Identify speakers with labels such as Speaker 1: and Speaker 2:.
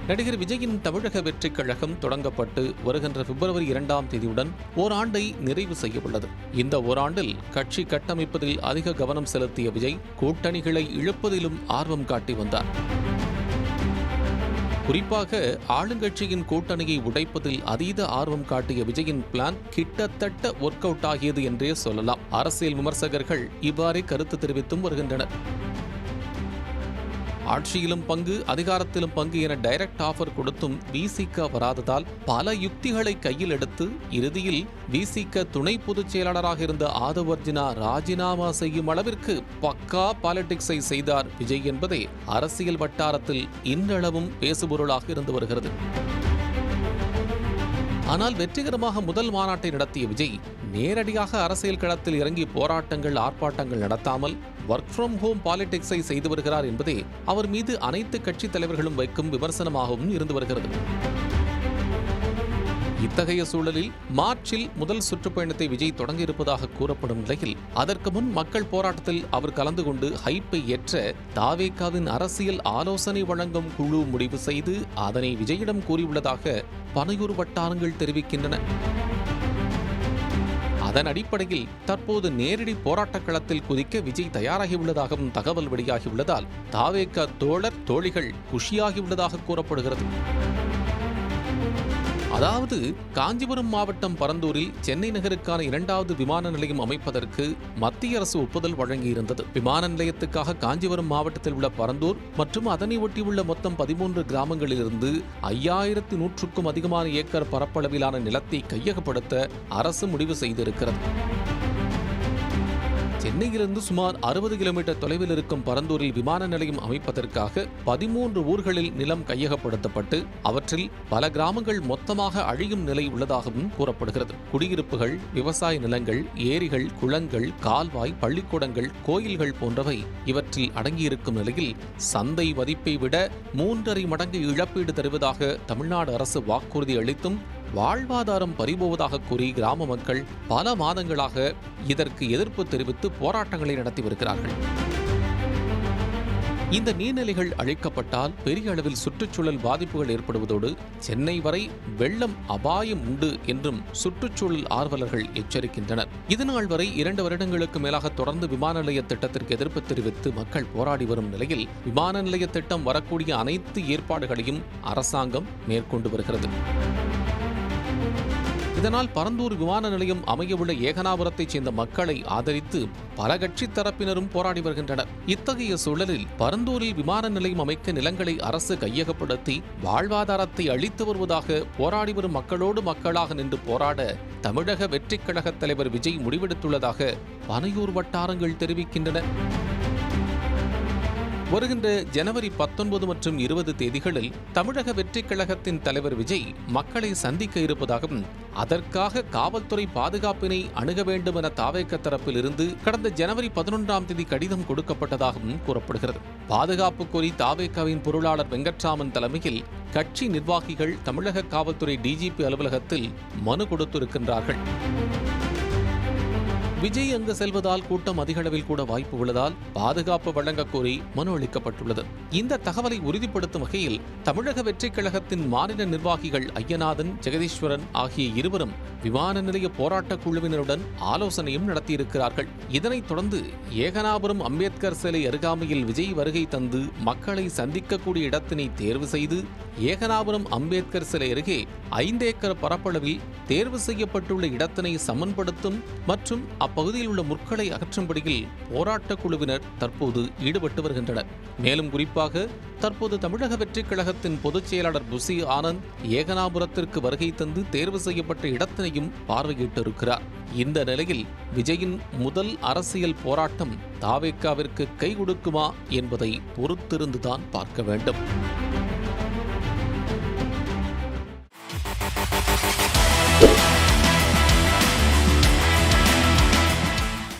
Speaker 1: நடிகர் விஜயின் தமிழக வெற்றிக் கழகம் தொடங்கப்பட்டு வருகின்ற பிப்ரவரி 2ஆம் தேதியுடன் ஓராண்டை நிறைவு செய்ய உள்ளது. இந்த ஓராண்டில் கட்சி கட்டமைப்பதில் அதிக கவனம் செலுத்திய விஜய் கூட்டணிகளை இழுப்பதிலும் ஆர்வம் காட்டி வந்தார். குறிப்பாக ஆளுங்கட்சியின் கூட்டணியை உடைப்பதில் அதீத ஆர்வம் காட்டிய விஜயின் பிளான் கிட்டத்தட்ட ஒர்க் அவுட் ஆகியது என்றே சொல்லலாம். அரசியல் விமர்சகர்கள் இவ்வாறே கருத்து தெரிவித்தும் வருகின்றனர். ஆட்சியிலும் பங்கு, அதிகாரத்திலும் பங்கு என டைரக்ட் ஆஃபர் கொடுத்தும் விசிக வராததால் பல யுக்திகளை கையில் எடுத்து இறுதியில் விசிக துணை பொதுச் செயலாளராக இருந்த ஆதவ் அர்ஜுனா ராஜினாமா செய்யும் அளவிற்கு பக்கா பாலிடிக்ஸை செய்தார் விஜய் என்பதே அரசியல் வட்டாரத்தில் இன்றளவும் பேசுபொருளாக இருந்து வருகிறது. ஆனால் வெற்றிகரமாக முதல் மாநாட்டை நடத்திய விஜய் நேரடியாக அரசியல் களத்தில் இறங்கி போராட்டங்கள், ஆர்ப்பாட்டங்கள் நடத்தாமல் ஒர்க் ஃப்ரம் ஹோம் பாலிடிக்ஸை செய்து வருகிறார் என்பதே அவர் மீது அனைத்து கட்சித் தலைவர்களும் வைக்கும் விமர்சனமாகவும் இருந்து வருகிறது. இத்தகைய சூழலில் மார்ச்சில் முதல் சுற்றுப்பயணத்தை விஜய் தொடங்கியிருப்பதாக கூறப்படும் நிலையில் அதற்கு முன் மக்கள் போராட்டத்தில் அவர் கலந்து கொண்டு ஹைப்பை ஏற்ற தாவேகாவின் அரசியல் ஆலோசனை வழங்கும் குழு முடிவு செய்து அதனை விஜயிடம் கூறியுள்ளதாக பனையூர் வட்டாரங்கள் தெரிவிக்கின்றன. அதன் அடிப்படையில் தற்போது நேரடி போராட்டக் களத்தில் குதிக்க விஜய் தயாராகியுள்ளதாகவும் தகவல் வெளியாகியுள்ளதால் தாவேகா தோழர் தோழிகள் குஷியாகியுள்ளதாக கூறப்படுகிறது. அதாவது காஞ்சிபுரம் மாவட்டம் பரந்தூரில் சென்னை நகருக்கான 2வது விமான நிலையம் அமைப்பதற்கு மத்திய அரசு ஒப்புதல் வழங்கியிருந்தது. விமான நிலையத்துக்காக காஞ்சிபுரம் மாவட்டத்தில் உள்ள பரந்தூர் மற்றும் அதனை ஒட்டியுள்ள மொத்தம் 13 கிராமங்களிலிருந்து 5100க்கும் அதிகமான ஏக்கர் பரப்பளவிலான நிலத்தை கையகப்படுத்த அரசு முடிவு செய்திருக்கிறது. சென்னையிலிருந்து சுமார் 60 கிலோமீட்டர் தொலைவில் இருக்கும் பரந்தூரில் விமான நிலையம் அமைப்பதற்காக 13 ஊர்களில் நிலம் கையகப்படுத்தப்பட்டு அவற்றில் பல கிராமங்கள் மொத்தமாக அழியும் நிலை உள்ளதாகவும் கூறப்படுகிறது. குடியிருப்புகள், விவசாய நிலங்கள், ஏரிகள், குளங்கள், கால்வாய், பள்ளிக்கூடங்கள், கோயில்கள் போன்றவை இவற்றில் அடங்கியிருக்கும் நிலையில் சந்தை மதிப்பை விட 3.5 மடங்கு இழப்பீடு தருவதாக தமிழ்நாடு அரசு வாக்குறுதி அளித்தும் வாழ்வாதாரம் பறிபோவதாக கூறி கிராம மக்கள் பல மாதங்களாக இதற்கு எதிர்ப்பு தெரிவித்து போராட்டங்களை நடத்தி வருகிறார்கள். இந்த நீர்நிலைகள் அழிக்கப்பட்டால் பெரிய அளவில் சுற்றுச்சூழல் பாதிப்புகள் ஏற்படுவதோடு சென்னை வரை வெள்ளம் அபாயம் உண்டு என்றும் சுற்றுச்சூழல் ஆர்வலர்கள் எச்சரிக்கின்றனர். இதுநாள் வரை 2 வருடங்களுக்கு மேலாக தொடர்ந்து விமான நிலைய திட்டத்திற்கு எதிர்ப்பு தெரிவித்து மக்கள் போராடி வரும் நிலையில் விமான நிலைய திட்டம் வரக்கூடிய அனைத்து ஏற்பாடுகளையும் அரசாங்கம் மேற்கொண்டு வருகிறது. இதனால் பரந்தூர் விமான நிலையம் அமையவுள்ள ஏகனாபுரத்தைச் சேர்ந்த மக்களை ஆதரித்து பல கட்சித் தரப்பினரும் போராடி வருகின்றனர். இத்தகைய சூழலில் பரந்தூரில் விமான நிலையம் அமைக்க நிலங்களை அரசு கையகப்படுத்தி வாழ்வாதாரத்தை அளித்து வருவதாக போராடி வரும் மக்களோடு மக்களாக நின்று போராட தமிழக வெற்றிக் கழக தலைவர் விஜய் முடிவெடுத்துள்ளதாக பனையூர் வட்டாரங்கள் தெரிவிக்கின்றன. வருகின்ற ஜனவரி 19 மற்றும் 20 தேதிகளில் தமிழக வெற்றிக் கழகத்தின் தலைவர் விஜய் மக்களை சந்திக்க இருப்பதாகவும் அதற்காக காவல்துறை பாதுகாப்பினை அணுக வேண்டும் என தாவேக தரப்பில் இருந்து கடந்த ஜனவரி 11ஆம் தேதி கடிதம் கொடுக்கப்பட்டதாகவும் கூறப்படுகிறது. பாதுகாப்பு கோரி தாவேகாவின் பொருளாளர் வெங்கட்ராமன் தலைமையில் கட்சி நிர்வாகிகள் தமிழக காவல்துறை டிஜிபி அலுவலகத்தில் மனு கொடுத்திருக்கின்றார்கள். விஜய் அங்கு செல்வதால் கூட்டம் அதிக அளவில் கூட வாய்ப்பு உள்ளதால் பாதுகாப்பு வழங்க கோரி மனு அளிக்கப்பட்டுள்ளது. இந்த தகவலை உறுதிப்படுத்தும் வகையில் தமிழக வெற்றிக் கழகத்தின் மாநில நிர்வாகிகள் ஐயநாதன், ஜெகதீஸ்வரன் ஆகிய இருவரும் விமான நிலைய போராட்டக் குழுவினருடன் ஆலோசனையும் நடத்தியிருக்கிறார்கள். இதனைத் தொடர்ந்து ஏகனாபுரம் அம்பேத்கர் சிலை அருகாமையில் விஜய் வருகை தந்து மக்களை சந்திக்கக்கூடிய இடத்தினை தேர்வு செய்து ஏகனாபுரம் அம்பேத்கர் சிலை அருகே 5 ஏக்கர் பரப்பளவில் தேர்வு செய்யப்பட்டுள்ள இடத்தினை சமன்படுத்தும் மற்றும் அப்பகுதியில் உள்ள முற்களை அகற்றும்படியில் போராட்டக் குழுவினர் தற்போது ஈடுபட்டு வருகின்றனர். மேலும் குறிப்பாக தற்போது தமிழக வெற்றிக் கழகத்தின் பொதுச் செயலாளர் புசி ஆனந்த் ஏகனாபுரத்திற்கு வருகை தந்து தேர்வு செய்யப்பட்ட இடத்தினையும் பார்வையிட்டிருக்கிறார். இந்த நிலையில் விஜயின் முதல் அரசியல் போராட்டம் தாவேகாவிற்கு கை கொடுக்குமா என்பதை பொறுத்திருந்துதான் பார்க்க வேண்டும்.